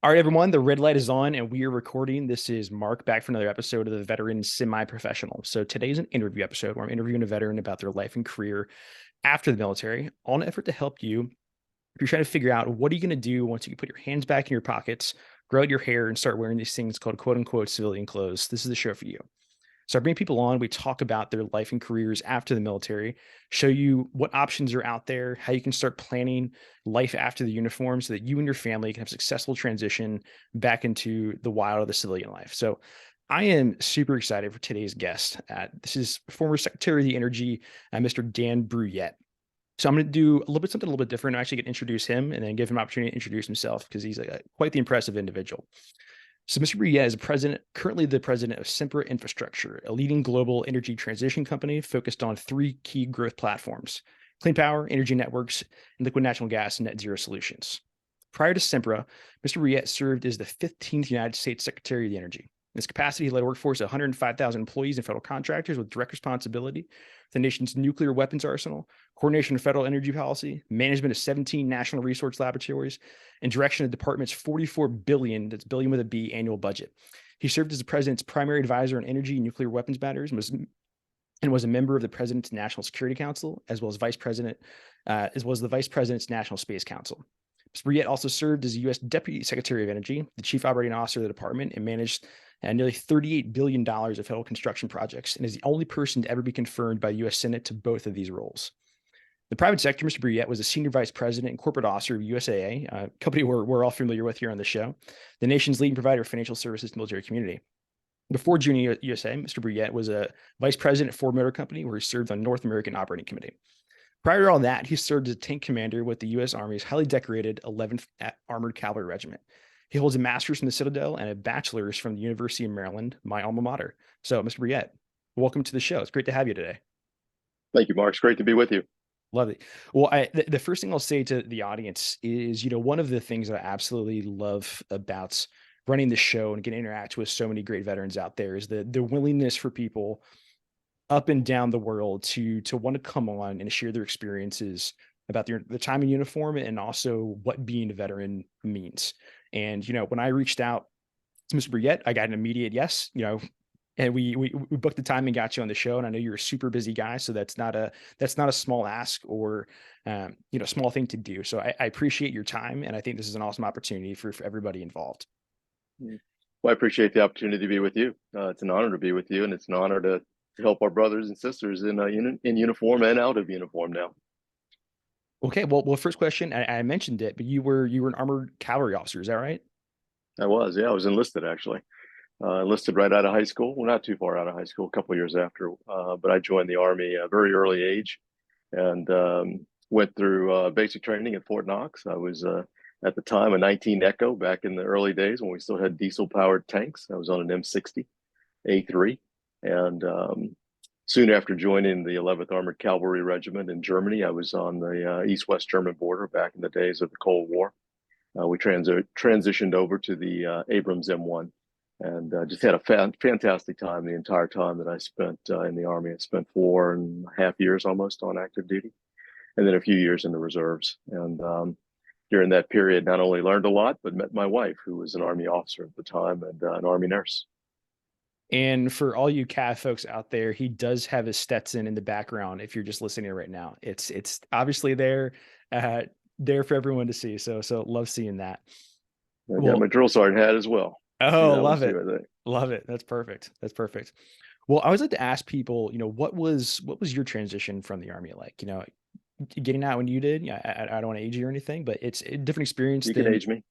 All right, everyone, the red light is on and we are recording. This is Mark back for another episode of the Veteran Semi-Professional. So today's an interview episode where I'm interviewing a veteran about their life and career after the military, all in an effort to help you if you're trying to figure out what are you going to do once you can put your hands back in your pockets, grow out your hair, and start wearing these things called quote unquote civilian clothes. This is the show for you. So I bring people on, we talk about their life and careers after the military, show you what options are out there, how you can start planning life after the uniform so that you and your family can have successful transition back into the wild of the civilian life. So I am super excited for today's guest. This is former Secretary of the Energy, Mr. Dan Brouillete. So I'm going to do a little bit something a little bit different. I'm actually going to introduce him and then give him an opportunity to introduce himself because he's quite the impressive individual. So Mr. Brouillette is currently the president of Sempra Infrastructure, a leading global energy transition company focused on three key growth platforms: clean power, energy networks, and liquid natural gas and net zero solutions. Prior to Sempra, Mr. Brouillette served as the 15th United States Secretary of the Energy. In this capacity, he led a workforce of 105,000 employees and federal contractors with direct responsibility for the nation's nuclear weapons arsenal, coordination of federal energy policy, management of 17 national research laboratories, and direction of the department's $44 billion, that's billion with a B, annual budget. He served as the president's primary advisor on energy and nuclear weapons matters and was a member of the president's National Security Council, as well as the vice president's National Space Council. Mr. Brouillette also served as the U.S. Deputy Secretary of Energy, the chief operating officer of the department, and managed nearly $38 billion of federal construction projects, and is the only person to ever be confirmed by the U.S. Senate to both of these roles. The private sector, Mr. Brouillette was a senior vice president and corporate officer of USAA, a company we're all familiar with here on the show, the nation's leading provider of financial services to the military community. Before joining USAA, Mr. Brouillette was a vice president at Ford Motor Company, where he served on North American Operating Committee. Prior to all that, he served as a tank commander with the U.S. Army's highly decorated 11th Armored Cavalry Regiment. He holds a master's from the Citadel and a bachelor's from the University of Maryland, my alma mater. So, Mr. Brouillette, welcome to the show. It's great to have you today. Thank you, Mark. It's great to be with you. Love it. Well, the first thing I'll say to the audience is, one of the things that I absolutely love about running the show and getting to interact with so many great veterans out there is the willingness for people up and down the world to want to come on and share their experiences about the time in uniform and also what being a veteran means. And, when I reached out to Mr. Brouillette, I got an immediate yes, and we booked the time and got you on the show. And I know you're a super busy guy, so that's not a small ask or, small thing to do. So I appreciate your time. And I think this is an awesome opportunity for everybody involved. Well, I appreciate the opportunity to be with you. It's an honor to be with you, and it's an honor to help our brothers and sisters in uniform and out of uniform now. Okay. Well, first question, I mentioned it, but you were an armored cavalry officer. Is that right? I was enlisted actually. Enlisted right out of high school. Well, not too far out of high school, a couple of years after. But I joined the Army at a very early age and went through basic training at Fort Knox. I was at the time a 19 Echo back in the early days when we still had diesel-powered tanks. I was on an M60 A3, and soon after joining the 11th Armored Cavalry Regiment in Germany, I was on the East-West German border back in the days of the Cold War. We transitioned over to the Abrams M1 and just had a fantastic time the entire time that I spent in the Army. I spent 4.5 years almost on active duty, and then a few years in the reserves. And during that period, not only learned a lot, but met my wife, who was an Army officer at the time and an Army nurse. And for all you Cav folks out there, he does have his Stetson in the background. If you're just listening right now, it's obviously there for everyone to see. So love seeing that. I got my drill sergeant hat as well. Oh, love it. Love it. That's perfect. Well, I always like to ask people, what was your transition from the Army like? Getting out when you did. I don't want to age you or anything, but it's a different experience. You can age me.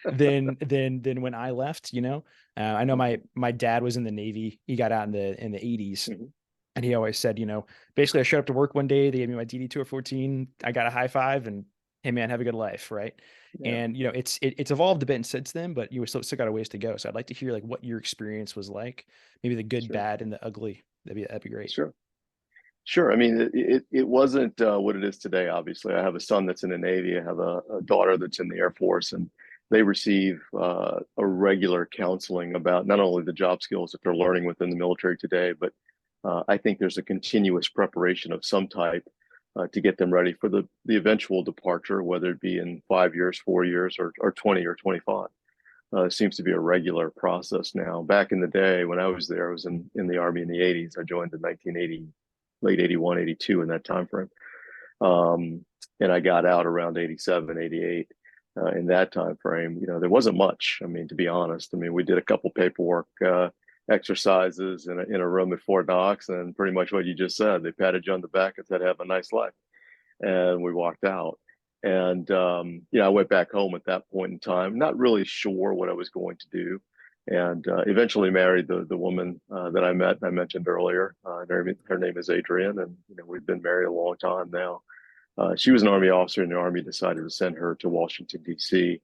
than when I left. I know my dad was in the Navy. He got out in the 80s. Mm-hmm. And he always said, basically I showed up to work one day, they gave me my DD 214, I got a high five, and hey man, have a good life, right? Yeah. And it's evolved a bit since then, but you still got a ways to go. So I'd like to hear like what your experience was like, maybe the good, bad, and the ugly. That'd be great. Sure. I mean, it wasn't what it is today. Obviously, I have a son that's in the Navy. I have a daughter that's in the Air Force, and they receive a regular counseling about not only the job skills that they're learning within the military today, but I think there's a continuous preparation of some type to get them ready for the eventual departure, whether it be in 5 years, 4 years, or 20 or 25. It seems to be a regular process now. Back in the day when I was there, I was in the Army in the 80s. I joined in 1980, late 81, 82 in that time frame. And I got out around 87, 88. In that time frame, there wasn't much. I mean, to be honest, I mean, we did a couple paperwork exercises in a room at Fort Knox, and pretty much what you just said. They patted you on the back and said, "Have a nice life," and we walked out. And I went back home at that point in time, not really sure what I was going to do, and eventually married the woman that I met. I mentioned earlier. Her name is Adrienne, and we've been married a long time now. She was an Army officer, and the Army decided to send her to Washington, D.C.,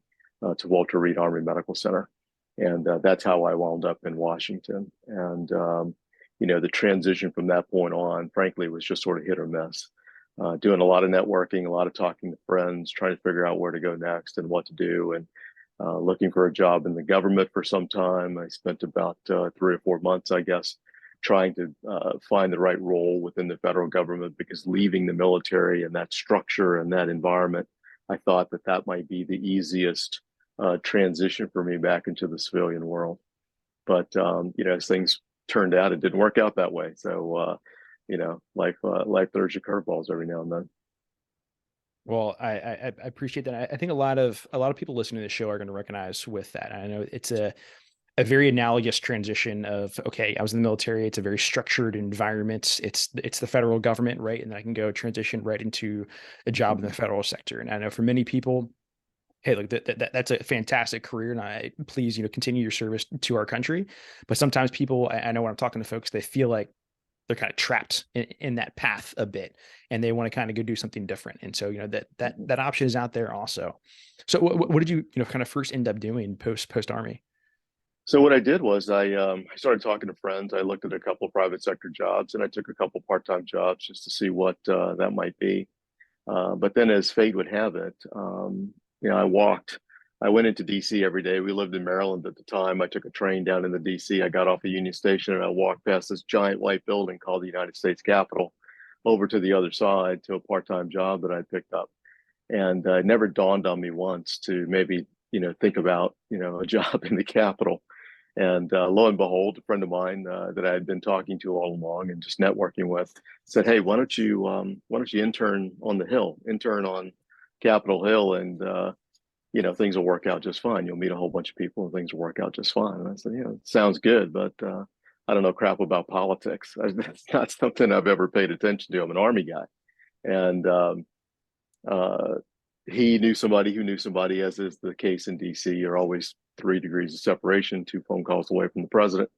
to Walter Reed Army Medical Center. And that's how I wound up in Washington. And, the transition from that point on, frankly, was just sort of hit or miss. Doing a lot of networking, a lot of talking to friends, trying to figure out where to go next and what to do, and looking for a job in the government for some time. I spent about 3 or 4 months, I guess, trying to find the right role within the federal government, because leaving the military and that structure and that environment, I thought that might be the easiest transition for me back into the civilian world. But as things turned out, it didn't work out that way. So life throws you curveballs every now and then. Well, I appreciate that. I think a lot of people listening to the show are going to recognize with that. I know it's a very analogous transition of, okay, I was in the military. It's a very structured environment. It's the federal government, right? And then I can go transition right into a job in the federal sector. And I know for many people, hey, look, that's a fantastic career, and I please, continue your service to our country. But sometimes people, I know when I'm talking to folks, they feel like they're kind of trapped in that path a bit, and they want to kind of go do something different. And so, that option is out there also. So what did you, kind of first end up doing post Army? So what I did was I started talking to friends. I looked at a couple of private sector jobs, and I took a couple part-time jobs just to see what that might be. But then, as fate would have it, I went into DC every day. We lived in Maryland at the time. I took a train down into DC. I got off at Union Station, and I walked past this giant white building called the United States Capitol over to the other side to a part-time job that I picked up. And it never dawned on me once to maybe, think about, a job in the Capitol. And lo and behold, a friend of mine that I had been talking to all along and just networking with said, "Hey, why don't you intern on the Hill, intern on Capitol Hill, and things will work out just fine. You'll meet a whole bunch of people, and things will work out just fine." And I said, sounds good, but I don't know crap about politics. That's not something I've ever paid attention to. I'm an Army guy, and he knew somebody who knew somebody, as is the case in DC. You're always 3 degrees of separation, 2 phone calls away from the president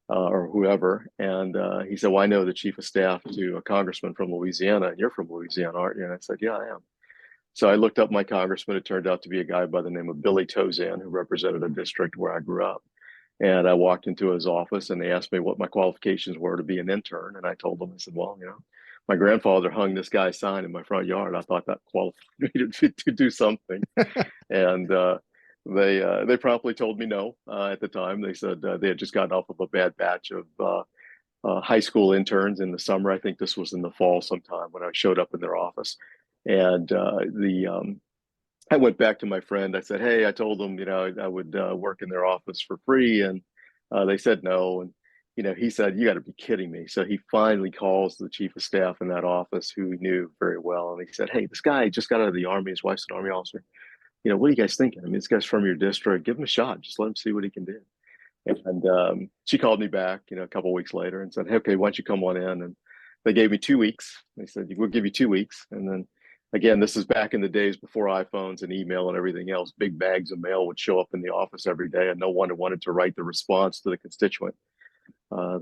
or whoever. And he said, "Well, I know the chief of staff to a congressman from Louisiana, and you're from Louisiana, aren't you?" And I said, "Yeah, I am." So I looked up my congressman. It turned out to be a guy by the name of Billy Tozan, who represented a district where I grew up. And I walked into his office, and they asked me what my qualifications were to be an intern. And I told them, I said, "Well, my grandfather hung this guy's sign in my front yard. I thought that qualified me to do something." And they promptly told me no. At the time, they said they had just gotten off of a bad batch of high school interns in the summer. I think this was in the fall sometime when I showed up in their office. And I went back to my friend. I said, "Hey," I told them, I would work in their office for free. And they said no. And, he said, "You got to be kidding me." So he finally calls the chief of staff in that office, who he knew very well. And he said, "Hey, this guy just got out of the Army. His wife's an Army officer. What are you guys thinking? I mean, this guy's from your district. Give him a shot. Just let him see what he can do." And she called me back, a couple of weeks later, and said, "Hey, okay, why don't you come on in?" And they gave me 2 weeks. They said, "We'll give you 2 weeks." And then again, this is back in the days before iPhones and email and everything else. Big bags of mail would show up in the office every day, and no one wanted to write the response to the constituent.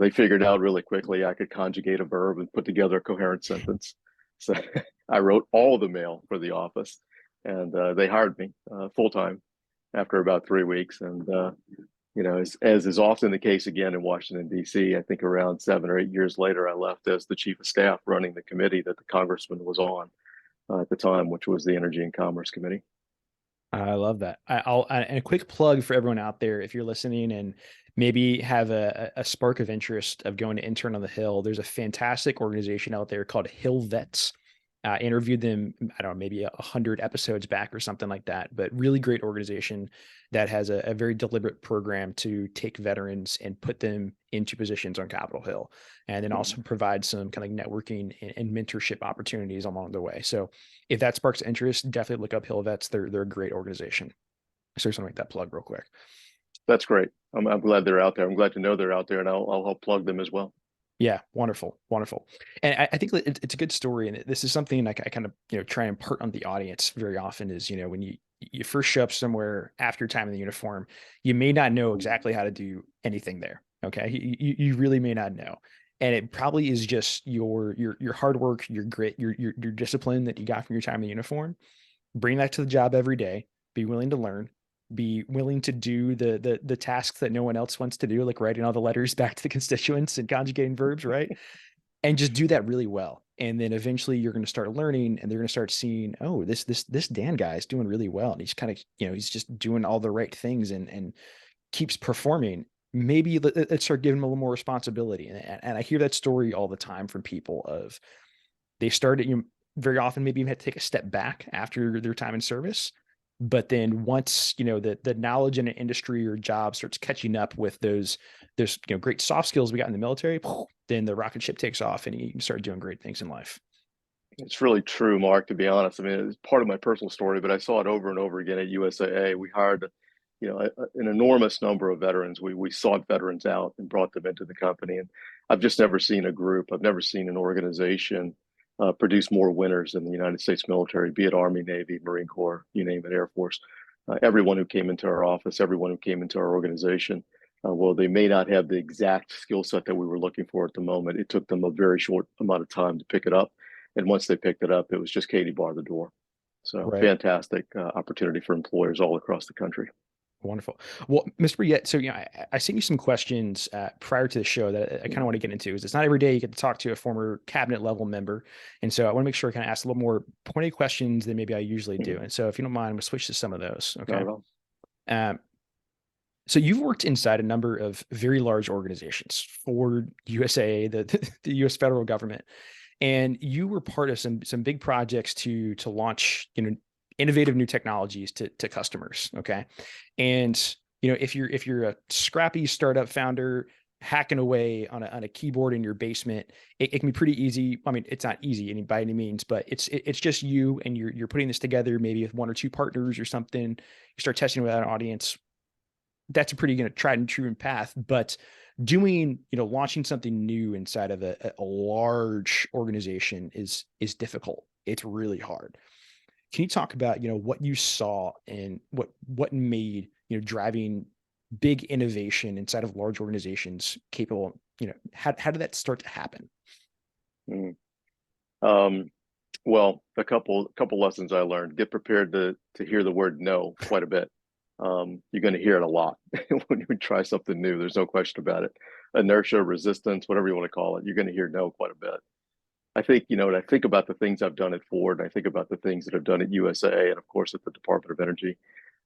They figured out really quickly I could conjugate a verb and put together a coherent sentence. So I wrote all the mail for the office, and they hired me full time after about 3 weeks. And as is often the case again in Washington, D.C., I think around 7 or 8 years later, I left as the chief of staff running the committee that the congressman was on at the time, which was the Energy and Commerce Committee. I love that. And a quick plug for everyone out there, if you're listening and maybe have a spark of interest of going to intern on the Hill, there's a fantastic organization out there called Hill Vets. Interviewed them, I don't know, maybe 100 episodes back or something like that. But really great organization that has a very deliberate program to take veterans and put them into positions on Capitol Hill, and then also provide some kind of like networking and mentorship opportunities along the way. So if that sparks interest, definitely look up Hill Vets. They're a great organization. So just want to make that plug real quick. That's great. I'm glad they're out there. I'm glad to know they're out there, and I'll help plug them as well. Yeah, wonderful, wonderful. And I think it's a good story, and this is something I kind of try and impart on the audience very often is when you first show up somewhere after your time in the uniform, you may not know exactly how to do anything there. Okay, you really may not know, and it probably is just your hard work, your grit, your discipline that you got from your time in the uniform. Bring that to the job every day. Be willing to learn, be willing to do the tasks that no one else wants to do, like writing all the letters back to the constituents and conjugating verbs, right? And just do that really well. And then eventually you're going to start learning, and they're going to start seeing, oh, this Dan guy is doing really well. And he's kind of, he's just doing all the right things and keeps performing. Maybe let's start giving him a little more responsibility. And I hear that story all the time from people of they started, very often maybe even had to take a step back after their time in service. But then once, the knowledge in an industry or job starts catching up with those great soft skills we got in the military, then the rocket ship takes off and you can start doing great things in life. It's really true, Mark, to be honest. I mean, it's part of my personal story, but I saw it over and over again at USAA. We hired, an enormous number of veterans. We sought veterans out and brought them into the company. And I've just never seen a group, I've never seen an organization produce more winners than the United States military, be it Army, Navy, Marine Corps, you name it, Air Force. Everyone who came into our office, everyone who came into our organization, well, they may not have the exact skill set that we were looking for at the moment. It took them a very short amount of time to pick it up. And once they picked it up, it was just Katie bar the door. So Right. fantastic opportunity for employers all across the country. Wonderful. Well, Mr. Brouillette, so I sent you some questions prior to the show that I kind of want to get into. Is it's not every day you get to talk to a former cabinet level member, and so I want to make sure I kind of ask a little more pointed questions than maybe I usually do. And so, if you don't mind, we'll switch to some of those. Not Okay. at all. So you've worked inside a number of very large organizations, Ford, USAA, the U.S. federal government, and you were part of some big projects to launch innovative new technologies to customers. Okay. And if you're a scrappy startup founder hacking away on a keyboard in your basement, it can be pretty easy. I mean, it's not easy by any means, but it's just you, and you're putting this together maybe with one or two partners or something. You start testing with an audience. That's a pretty tried and true path. But doing, launching something new inside of a large organization is difficult. It's really hard. Can you talk about, what you saw and what made, driving big innovation inside of large organizations capable, how did that start to happen? Mm. Um, well, a couple lessons I learned. Get prepared to hear the word no quite a bit. You're going to hear it a lot when you try something new. There's no question about it. Inertia, resistance, whatever you want to call it, you're going to hear no quite a bit. I think, when I think about the things I've done at Ford, and I think about the things that I've done at USAA and of course at the Department of Energy,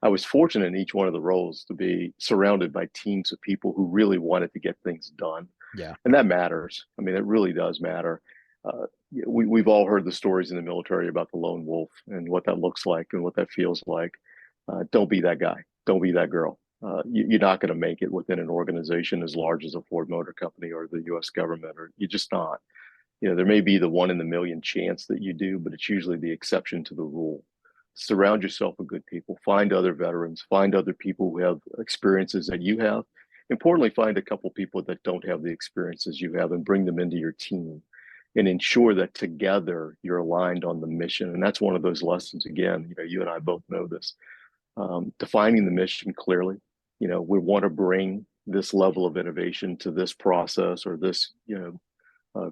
I was fortunate in each one of the roles to be surrounded by teams of people who really wanted to get things done. Yeah. And that matters. I mean, it really does matter. We've all heard the stories in the military about the lone wolf and what that looks like and what that feels like. Don't be that guy. Don't be that girl. You're not going to make it within an organization as large as a Ford Motor Company or the U.S. government, or you're just not. There may be the one in the million chance that you do, but it's usually the exception to the rule. Surround yourself with good people. Find other veterans. Find other people who have experiences that you have. Importantly, find a couple people that don't have the experiences you have and bring them into your team and ensure that together you're aligned on the mission. And that's one of those lessons. Again, you and I both know this. Defining the mission clearly. We want to bring this level of innovation to this process or this,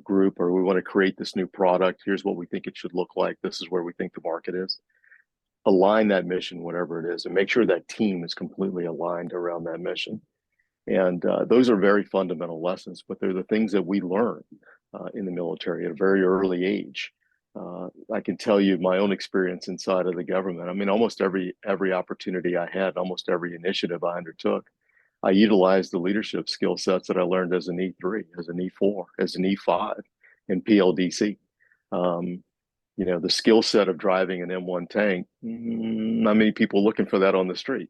group, or we want to create this new product. Here's what we think it should look like. This is where we think the market is. Align that mission, whatever it is, and make sure that team is completely aligned around that mission. And those are very fundamental lessons, but they're the things that we learn in the military at a very early age. I can tell you my own experience inside of the government. I mean, almost every opportunity I had, almost every initiative I undertook, I utilized the leadership skill sets that I learned as an E3, as an E4, as an E5, in PLDC. the skill set of driving an M1 tank, not many people looking for that on the street.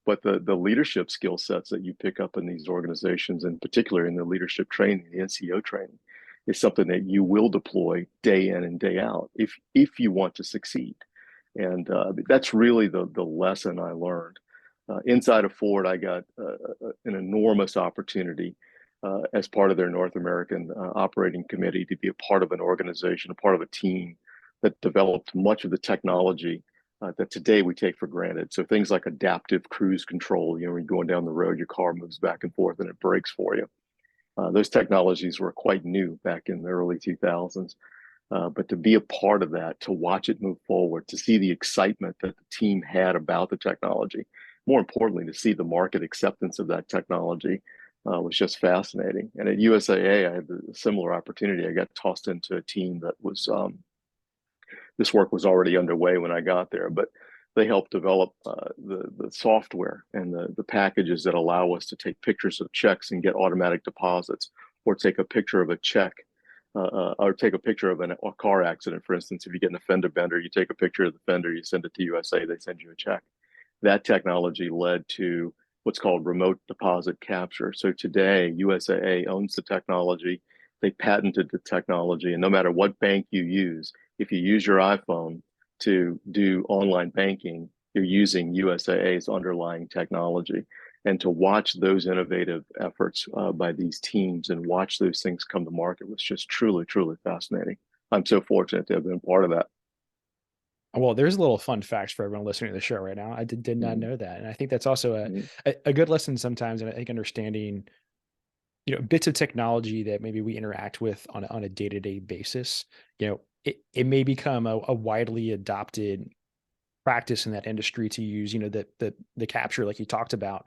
But the leadership skill sets that you pick up in these organizations, in particular in the leadership training, the NCO training, is something that you will deploy day in and day out if you want to succeed. And that's really the lesson I learned. Inside of Ford, I got an enormous opportunity as part of their North American operating committee to be a part of an organization, a part of a team that developed much of the technology that today we take for granted. So things like adaptive cruise control, when you're going down the road, your car moves back and forth and it brakes for you. Those technologies were quite new back in the early 2000s. But to be a part of that, to watch it move forward, to see the excitement that the team had about the technology, more importantly, to see the market acceptance of that technology was just fascinating. And at USAA, I had a similar opportunity. I got tossed into a team that was, this work was already underway when I got there, but they helped develop the software and the packages that allow us to take pictures of checks and get automatic deposits, or take a picture of a check, or take a picture of a car accident. For instance, if you get in a fender bender, you take a picture of the fender, you send it to USA, they send you a check. That technology led to what's called remote deposit capture. So today, USAA owns the technology. They patented the technology, and no matter what bank you use, if you use your iPhone to do online banking, you're using USAA's underlying technology. And to watch those innovative efforts by these teams and watch those things come to market was just truly, truly fascinating. I'm so fortunate to have been part of that. Well, there's a little fun facts for everyone listening to the show right now. I did not Mm-hmm. know that. And I think that's also Mm-hmm. a good lesson sometimes. And I think understanding, bits of technology that maybe we interact with on a day-to-day basis, it may become a widely adopted practice in that industry to use, the capture like you talked about.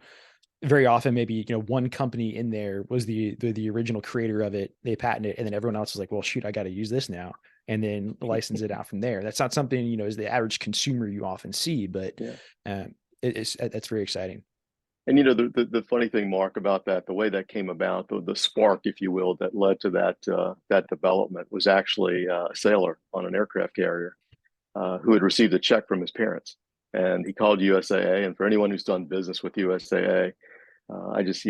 Very often, maybe, one company in there was the original creator of it. They patented it, and then everyone else was like, well, shoot, I got to use this now, and then license it out from there. That's not something, as the average consumer you often see, but Yeah. that's very exciting. And the funny thing, Mark, about that, the way that came about, the spark, if you will, that led to that development was actually a sailor on an aircraft carrier who had received a check from his parents, and he called USAA. And for anyone who's done business with USAA, I just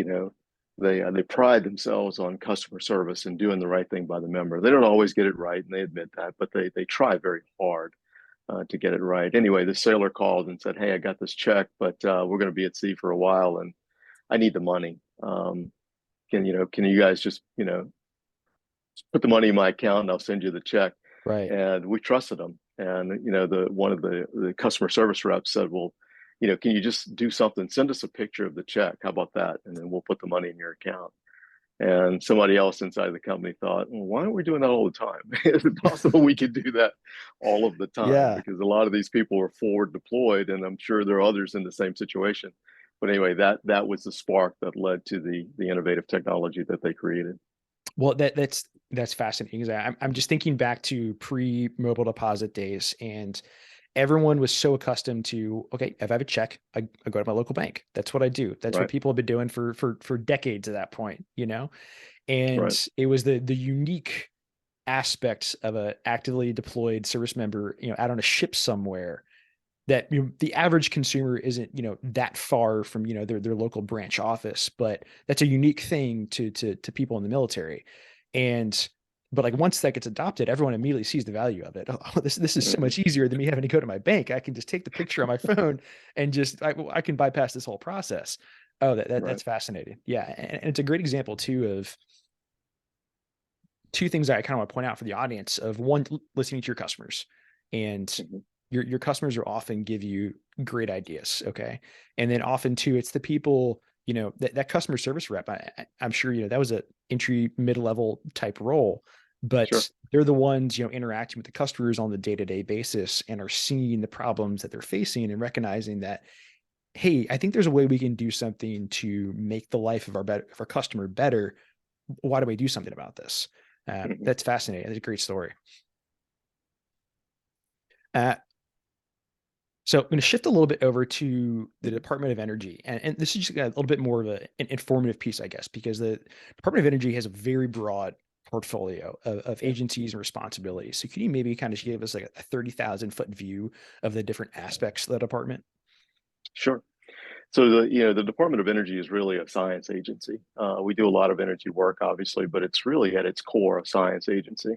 they pride themselves on customer service and doing the right thing by the member. They don't always get it right, and they admit that, but they try very hard to get it right. Anyway, the sailor called and said, "Hey, I got this check, but we're going to be at sea for a while, and I need the money. Can you guys just put the money in my account, and I'll send you the check." Right. And we trusted them. And the one of the customer service reps said, "Well, can you just do something? Send us a picture of the check. How about that? And then we'll put the money in your account." And somebody else inside the company thought, well, why aren't we doing that all the time? Is it possible we could do that all of the time? Yeah. Because a lot of these people are forward deployed, and I'm sure there are others in the same situation. But anyway, that was the spark that led to the innovative technology that they created. Well, that's fascinating. 'Cause I'm just thinking back to pre-mobile deposit days, and everyone was so accustomed to, okay, if I have a check, I go to my local bank. That's what I do. That's what Right, people have been doing for decades at that point. right. And it was the unique aspects of a actively deployed service member, out on a ship somewhere that, the average consumer isn't, that far from, their local branch office, but that's a unique thing to people in the military. And but like once that gets adopted, everyone immediately sees the value of it. Oh, this is so Mhm. much easier than me having to go to my bank. I can just take the picture on my phone and just I can bypass this whole process. Oh, Right. that's fascinating. Yeah, and it's a great example too of two things that I kind of want to point out for the audience of one, listening to your customers, and Mhm. your customers will often give you great ideas. Okay. And then often too, it's the people, that customer service rep. I'm sure, that was a entry mid-level type role, Sure. but they're the ones, interacting with the customers on the day-to-day basis and are seeing the problems that they're facing and recognizing that, hey, I think there's a way we can do something to make the life of of our customer better. Why do we do something about this? Mhm. That's fascinating. That's a great story. Uh, so I'm going to shift a little bit over to the Mhm. Department of Energy. And this is just a little bit more of an informative piece, I guess, because the Department of Energy has a very broad portfolio of agencies and responsibilities. So can you maybe kind of give us like a 30,000-foot view of the different aspects of the department? Sure. So the Department of Energy is really a science agency. We do a lot of energy work, obviously, but it's really at its core a science agency.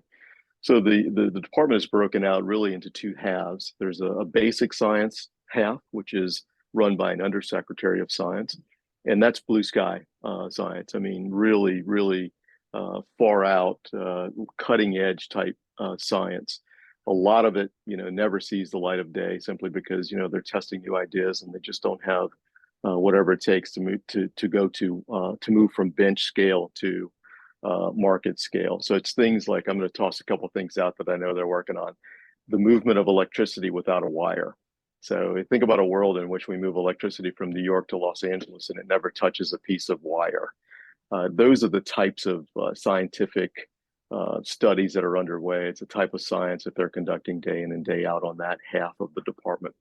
So the department is broken out really into two halves. There's a basic science half, which is run by an undersecretary of science, and that's blue sky science. I mean, really, really far out, cutting edge type science. A lot of it, never sees the light of day simply because they're testing new ideas and they just don't have whatever it takes to move to move from bench scale to market scale. So it's things like, I'm going to toss a couple of things out that I know they're working on. The movement of electricity without a wire. So think about a world in which we move electricity from New York to Los Angeles and it never touches a piece of wire. Those are the types of scientific studies that are underway. It's a type of science that they're conducting day in and day out on that half of the department.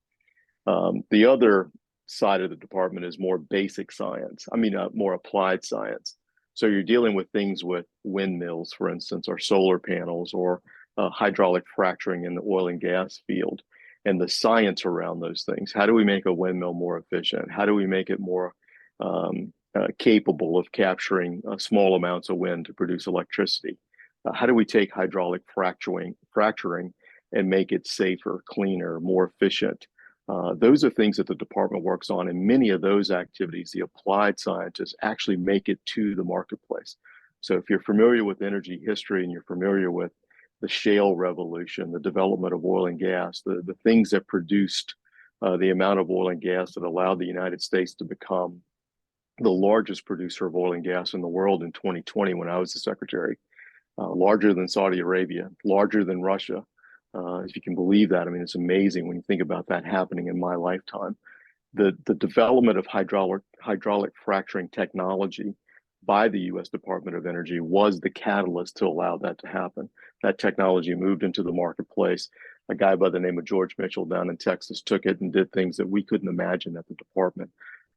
The other side of the department is more basic science. I mean, more applied science. So you're dealing with things with windmills, for instance, or solar panels, or hydraulic fracturing in the oil and gas field, and the science around those things. How do we make a windmill more efficient? How do we make it more capable of capturing small amounts of wind to produce electricity? How do we take hydraulic fracturing and make it safer, cleaner, more efficient? Those are things that the department works on, and many of those activities, the applied scientists actually make it to the marketplace. So if you're familiar with energy history and you're familiar with the shale revolution, the development of oil and gas, the things that produced the amount of oil and gas that allowed the United States to become the largest producer of oil and gas in the world in 2020 when I was the secretary, larger than Saudi Arabia, larger than Russia. If you can believe that, I mean, it's amazing when you think about that happening in my lifetime. The development of hydraulic fracturing technology by the U.S. Department of Energy was the catalyst to allow that to happen. That technology moved into the marketplace. A guy by the name of George Mitchell down in Texas took it and did things that we couldn't imagine at the department,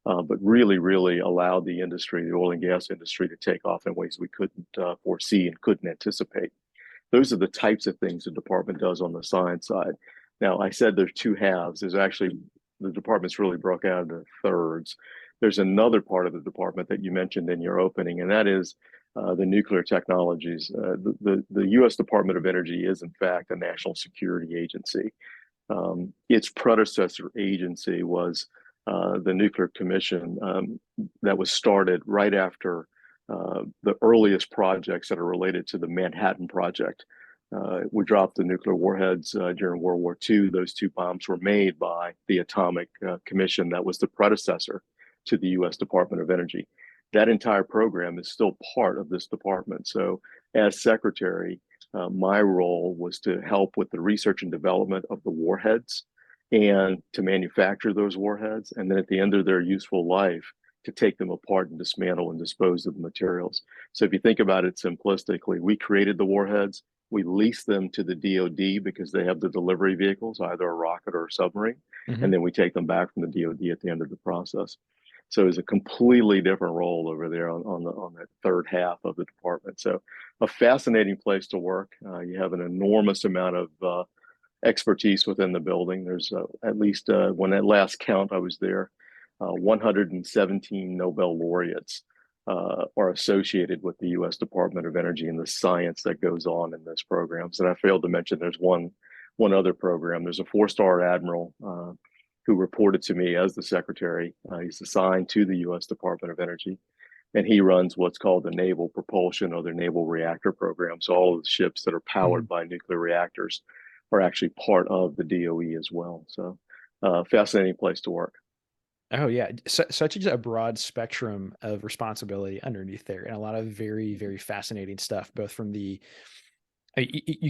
but really, really allowed the industry, the oil and gas industry, to take off in ways we couldn't foresee and couldn't anticipate. Those are the types of things the department does on the science side. Now, I said there's two halves. There's actually, the department's really broke out into thirds. There's another part of the department that you mentioned in your opening, and that is the nuclear technologies. The U.S. Department of Energy is, in fact, a national security agency. Its predecessor agency was the Nuclear Commission that was started right after the earliest projects that are related to the Manhattan Project. We dropped the nuclear warheads during World War II. Those two bombs were made by the Atomic Commission that was the predecessor to the U.S. Department of Energy. That entire program is still part of this department. So as secretary, my role was to help with the research and development of the warheads and to manufacture those warheads. And then at the end of their useful life, to take them apart and dismantle and dispose of the materials. So if you think about it simplistically, we created the warheads, we leased them to the DoD because they have the delivery vehicles, either a rocket or a submarine, and then we take them back from the DoD at the end of the process. So it's a completely different role over there on that third half of the department. So a fascinating place to work. You have an enormous amount of expertise within the building. There's at least, when at last count I was there, 117 Nobel laureates are associated with the U.S. Department of Energy and the science that goes on in those programs. And I failed to mention there's one other program. There's a four-star admiral who reported to me as the secretary. He's assigned to the U.S. Department of Energy, and he runs what's called the Naval Propulsion or the Naval Reactor Program. So all of the ships that are powered by nuclear reactors are actually part of the DOE as well. So fascinating place to work. Oh yeah, such a broad spectrum of responsibility underneath there, and a lot of very, very fascinating stuff. Both from you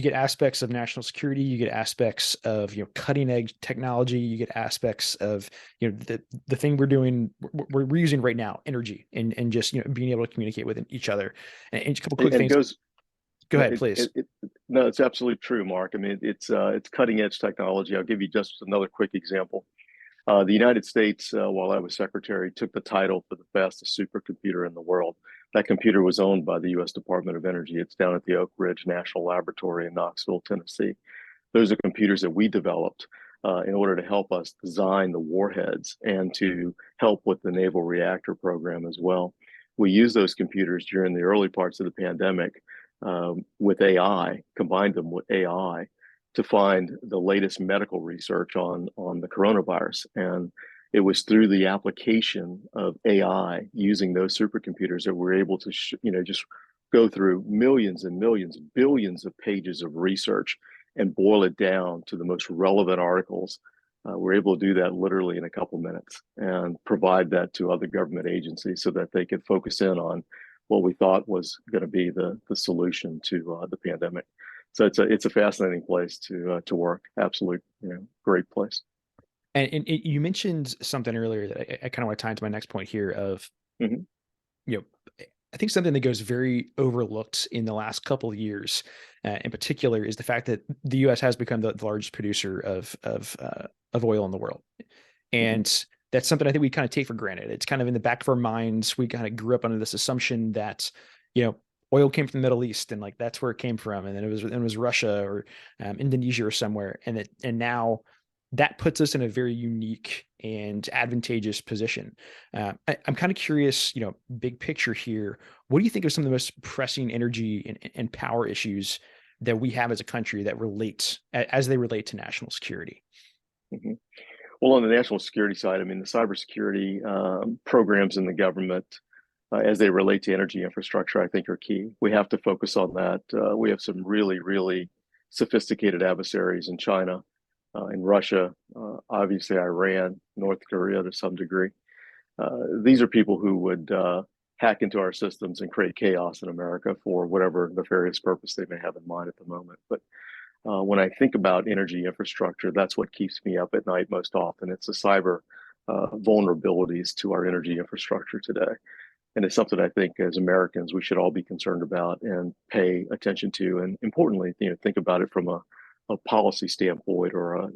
get aspects of national security, you get aspects of cutting edge technology, you get aspects of the thing we're using right now, energy, and just being able to communicate with each other. And a couple quick things. Go ahead, please. No, it's absolutely true, Mark. I mean, it's cutting edge technology. I'll give you just another quick example. The United States, while I was secretary, took the title for the fastest supercomputer in the world. That computer was owned by the U.S. Department of Energy. It's down at the Oak Ridge National Laboratory in Knoxville, Tennessee. Those are computers that we developed in order to help us design the warheads and to help with the naval reactor program as well. We used those computers during the early parts of the pandemic with AI, combined them with AI to find the latest medical research on the coronavirus. And it was through the application of AI using those supercomputers that we're able to, just go through millions and millions, billions of pages of research and boil it down to the most relevant articles. We're able to do that literally in a couple minutes and provide that to other government agencies so that they could focus in on what we thought was going to be the solution to the pandemic. So it's a fascinating place to work. Absolute, great place. And you mentioned something earlier that I kind of want to tie into my next point here of, Mm-hmm. you know, I think something that goes very overlooked in the last couple of years, in particular, is the fact that the U.S. has become the largest producer of oil in the world, Mm-hmm. and that's something I think we kind of take for granted. It's kind of in the back of our minds. We kind of grew up under this assumption that, oil came from the Middle East and like that's where it came from, and then it was Russia or Indonesia or somewhere, and now that puts us in a very unique and advantageous position. I'm kind of curious, big picture here. What do you think are some of the most pressing energy and power issues that we have as a country that relate as they relate to national security? Mm-hmm. Well, on the national security side, I mean, the cybersecurity programs in the government as they relate to energy infrastructure, I think are key. We have to focus on that. We have some really, really sophisticated adversaries in China, in Russia, obviously Iran, North Korea to some degree. These are people who would hack into our systems and create chaos in America for whatever nefarious purpose they may have in mind at the moment. But when I think about energy infrastructure, that's what keeps me up at night most often. It's the cyber vulnerabilities to our energy infrastructure today. And it's something I think as Americans, we should all be concerned about and pay attention to. And importantly, think about it from a policy standpoint or,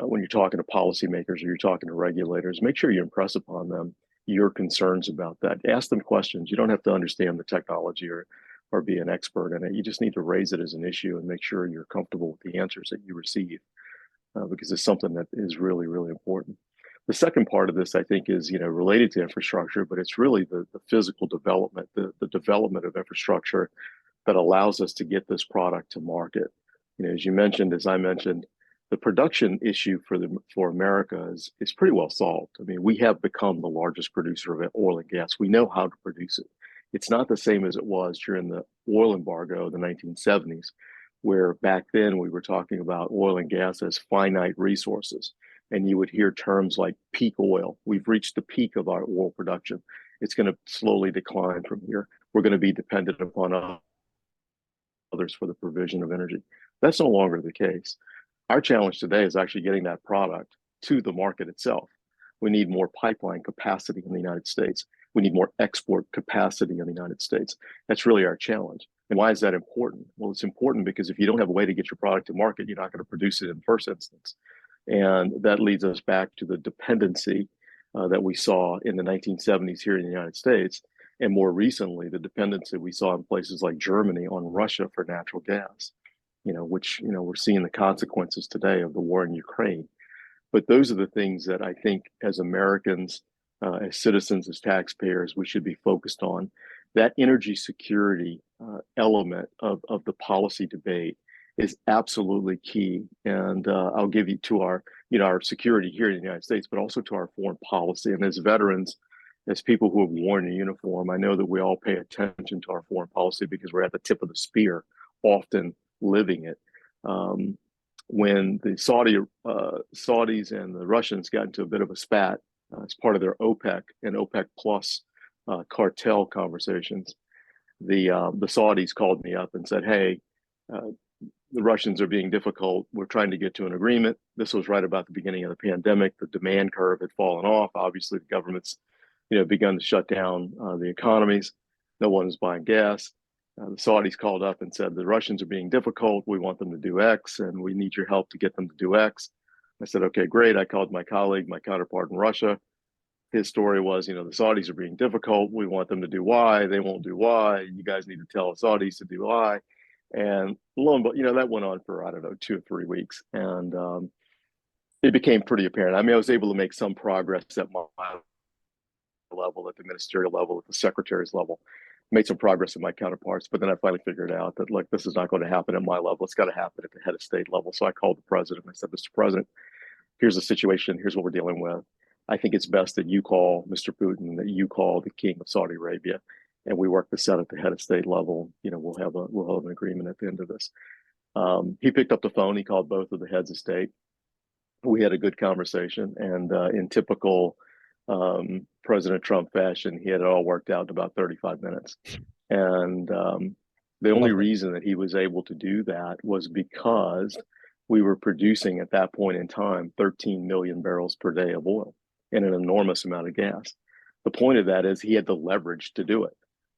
when you're talking to policymakers or you're talking to regulators, make sure you impress upon them your concerns about that. Ask them questions. You don't have to understand the technology or be an expert in it. You just need to raise it as an issue and make sure you're comfortable with the answers that you receive because it's something that is really, really important. The second part of this, I think, is related to infrastructure, but it's really the physical development, the development of infrastructure that allows us to get this product to market. As you mentioned, as I mentioned, the production issue for America is pretty well solved. I mean, we have become the largest producer of oil and gas. We know how to produce it. It's not the same as it was during the oil embargo of the 1970s, where back then we were talking about oil and gas as finite resources. And you would hear terms like peak oil. We've reached the peak of our oil production. It's going to slowly decline from here. We're going to be dependent upon others for the provision of energy. That's no longer the case. Our challenge today is actually getting that product to the market itself. We need more pipeline capacity in the United States. We need more export capacity in the United States. That's really our challenge. And why is that important? Well, it's important because if you don't have a way to get your product to market, you're not going to produce it in the first instance. And that leads us back to the dependency that we saw in the 1970s here in the United States. And more recently, the dependency we saw in places like Germany on Russia for natural gas, which, we're seeing the consequences today of the war in Ukraine. But those are the things that I think as Americans, as citizens, as taxpayers, we should be focused on. That energy security element of the policy debate is absolutely key. And I'll give you to our security here in the United States, but also to our foreign policy. And as veterans, as people who have worn a uniform, I know that we all pay attention to our foreign policy because we're at the tip of the spear, often living it. When the Saudis and the Russians got into a bit of a spat as part of their OPEC and OPEC plus cartel conversations, the Saudis called me up and said, "Hey, the Russians are being difficult. We're trying to get to an agreement." This was right about the beginning of the pandemic. The demand curve had fallen off. Obviously, the government's begun to shut down the economies. No one is buying gas. The Saudis called up and said, "The Russians are being difficult. We want them to do X, and we need your help to get them to do X." I said, "Okay, great." I called my colleague, my counterpart in Russia. his story was, the Saudis are being difficult. We want them to do Y. They won't do Y. You guys need to tell the Saudis to do Y. And lo and behold, that went on for, I don't know, 2 or 3 weeks. And it became pretty apparent. I mean, I was able to make some progress at my level, at the ministerial level, at the secretary's level, made some progress with my counterparts. But then I finally figured out that, like, this is not going to happen at my level. It's got to happen at the head of state level. So I called the president and I said, Mr. President, here's the situation. Here's what we're dealing with. I think it's best that you call Mr. Putin, that you call the king of Saudi Arabia, and we work this out at the head of state level. We'll have an agreement at the end of this. He picked up the phone. He called both of the heads of state. We had a good conversation, and in typical President Trump fashion, he had it all worked out in about 35 minutes. And the only reason that he was able to do that was because we were producing at that point in time 13 million barrels per day of oil and an enormous amount of gas. The point of that is he had the leverage to do it.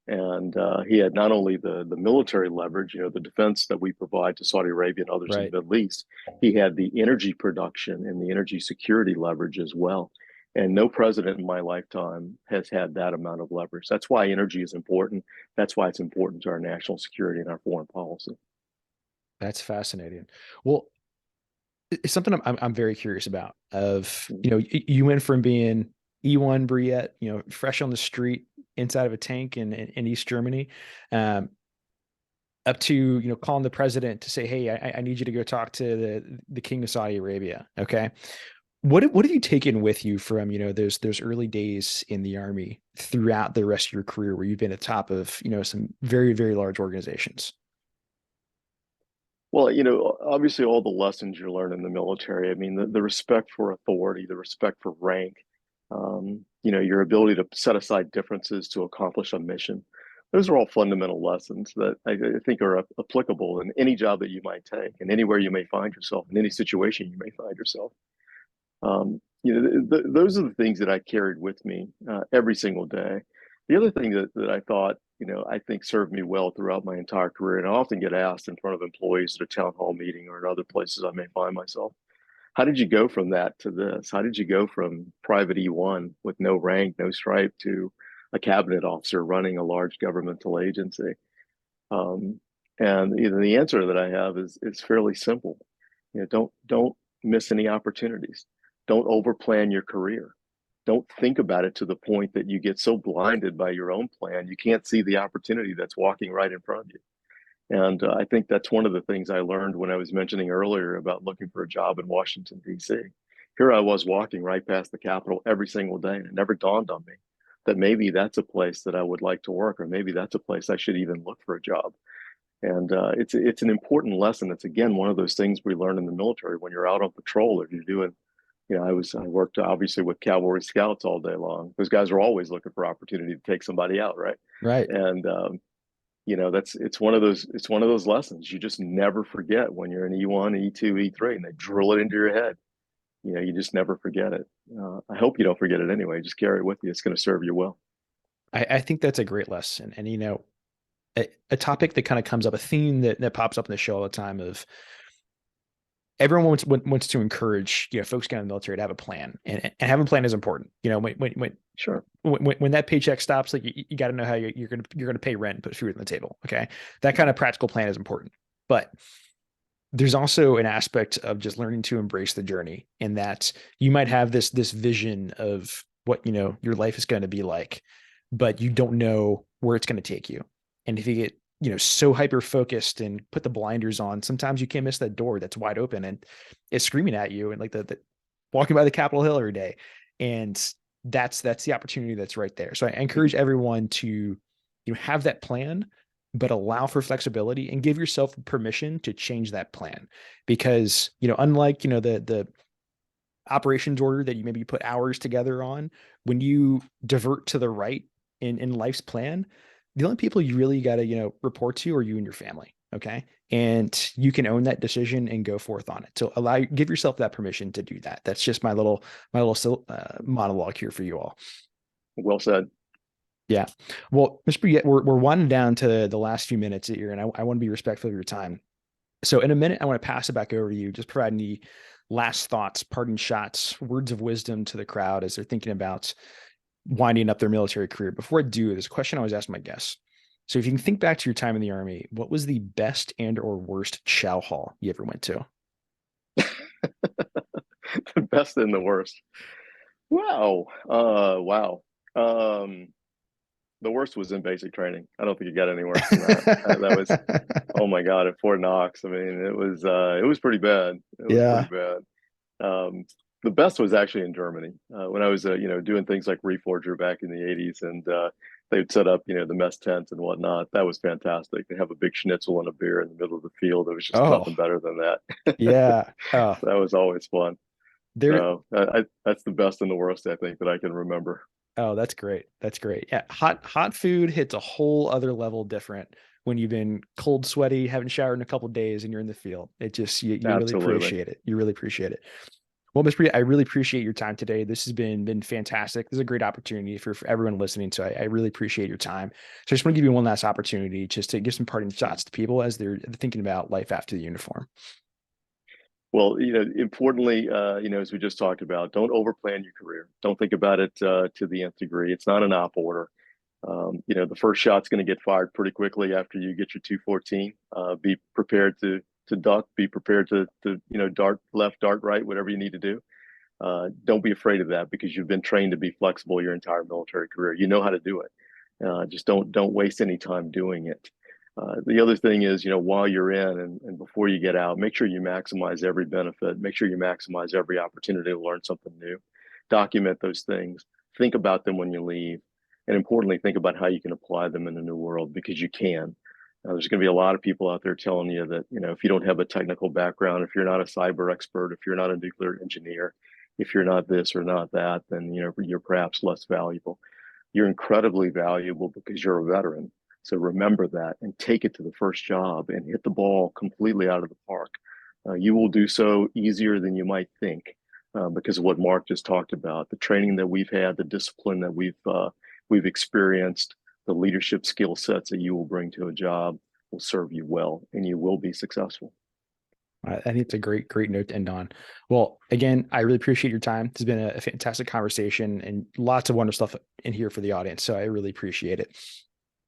And he had not only the military leverage, the defense that we provide to Saudi Arabia and others in the Middle East, he had the energy production and the energy security leverage as well. And no president in my lifetime has had that amount of leverage. That's why energy is important. That's why it's important to our national security and our foreign policy. That's fascinating. Well, it's something I'm very curious about. You went from being E1 Brouillette, fresh on the street inside of a tank in East Germany, up to calling the president to say, hey, I need you to go talk to the king of Saudi Arabia. Okay. What have you taken with you from those early days in the Army throughout the rest of your career, where you've been at the top of some very, very large organizations? Well, obviously all the lessons you learn in the military. I mean, the respect for authority, the respect for rank, your ability to set aside differences to accomplish a mission. Those are all fundamental lessons that I think are applicable in any job that you might take and anywhere you may find yourself, in any situation you may find yourself. Those are the things that I carried with me every single day. The other thing that I thought, I think served me well throughout my entire career, and I often get asked in front of employees at a town hall meeting or in other places I may find myself, how did you go from that to this? How did you go from private E1 with no rank, no stripe, to a cabinet officer running a large governmental agency? And the answer that I have is fairly simple. Don't miss any opportunities. Don't overplan your career. Don't think about it to the point that you get so blinded by your own plan you can't see the opportunity that's walking right in front of you. And I think that's one of the things I learned when I was mentioning earlier about looking for a job in Washington, D.C. Here I was walking right past the Capitol every single day, and it never dawned on me that maybe that's a place that I would like to work, or maybe that's a place I should even look for a job. And it's an important lesson. It's, again, one of those things we learn in the military when you're out on patrol, or you're doing, I worked obviously with Cavalry scouts all day long. Those guys are always looking for opportunity to take somebody out, right? Right. And it's one of those lessons you just never forget when you're in E1, E2, E3, and they drill it into your head. You just never forget it. I hope you don't forget it anyway. Just carry it with you. It's going to serve you well. I think that's a great lesson. And, a topic that kind of comes up, a theme that pops up in the show all the time, of everyone wants to encourage, folks getting in the military to have a plan, and having a plan is important. Sure. When that paycheck stops, like, you got to know how you're going to pay rent and put food on the table. Okay. That kind of practical plan is important, but there's also an aspect of just learning to embrace the journey, and that you might have this vision of what, your life is going to be like, but you don't know where it's going to take you. And if you get, so hyper focused and put the blinders on, sometimes you can't miss that door that's wide open and it's screaming at you, and like the walking by the Capitol Hill every day. And that's the opportunity that's right there. So I encourage everyone to, have that plan, but allow for flexibility and give yourself permission to change that plan. Because, unlike, the operations order that you maybe put hours together on, when you divert to the right in life's plan, the only people you really got to, report to are you and your family. Okay. And you can own that decision and go forth on it. So give yourself that permission to do that. That's just my little monologue here for you all. Well said. Yeah. Well, Mr. Brouillette, we're winding down to the last few minutes here, and I want to be respectful of your time. So in a minute, I want to pass it back over to you. Just provide any last thoughts, parting shots, words of wisdom to the crowd as they're thinking about, winding up their military career. Before I do, there's a question I always ask my guests. So if you can think back to your time in the Army, what was the best and or worst chow hall you ever went to? The best and the worst. Wow. Wow. Um, the worst was in basic training. I don't think it got any worse than that. That was, oh my God, at Fort Knox. I mean, it was pretty bad. It was pretty Yeah. bad. Um, the best was actually in Germany when I was, doing things like Reforger back in the '80s, and they'd set up, the mess tents and whatnot. That was fantastic. They have a big schnitzel and a beer in the middle of the field. There was just Oh, nothing better than that. yeah. That was always fun. There. So that's the best and the worst I think that I can remember. Oh, that's great. That's great. Yeah. Hot food hits a whole other level different when you've been cold, sweaty, haven't showered in a couple of days and you're in the field. It just, you really Absolutely. appreciate it. You really appreciate it. Well, Ms. Brie, I really appreciate your time today. This has been fantastic. This is a great opportunity for everyone listening. So I really appreciate your time. So I just want to give you one last opportunity just to give some parting shots to people as they're thinking about life after the uniform. Well, importantly, as we just talked about, don't overplan your career. Don't think about it to the nth degree. It's not an op order. The first shot's going to get fired pretty quickly after you get your 214. Be prepared to duck. Be prepared to dart left, dart right, whatever you need to do. Don't be afraid of that because you've been trained to be flexible your entire military career. You know how to do it. Just don't waste any time doing it. The other thing is, while you're in and before you get out, make sure you maximize every benefit. Make sure you maximize every opportunity to learn something new. Document those things. Think about them when you leave. And importantly, think about how you can apply them in the new world because you can. There's going to be a lot of people out there telling you that, if you don't have a technical background, if you're not a cyber expert, if you're not a nuclear engineer, if you're not this or not that, then, you're perhaps less valuable. You're incredibly valuable because you're a veteran. So remember that and take it to the first job and hit the ball completely out of the park. You will do so easier than you might think because of what Mark just talked about, the training that we've had, the discipline that we've experienced, the leadership skill sets that you will bring to a job will serve you well, and you will be successful. I think it's a great note to end on. Well, again, I really appreciate your time. It's been a fantastic conversation and lots of wonderful stuff in here for the audience. So I really appreciate it.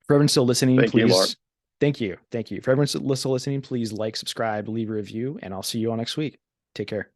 For everyone still listening, Thank you, Mark. please. Thank you. Thank you. For everyone still listening, please like, subscribe, leave a review, and I'll see you all next week. Take care.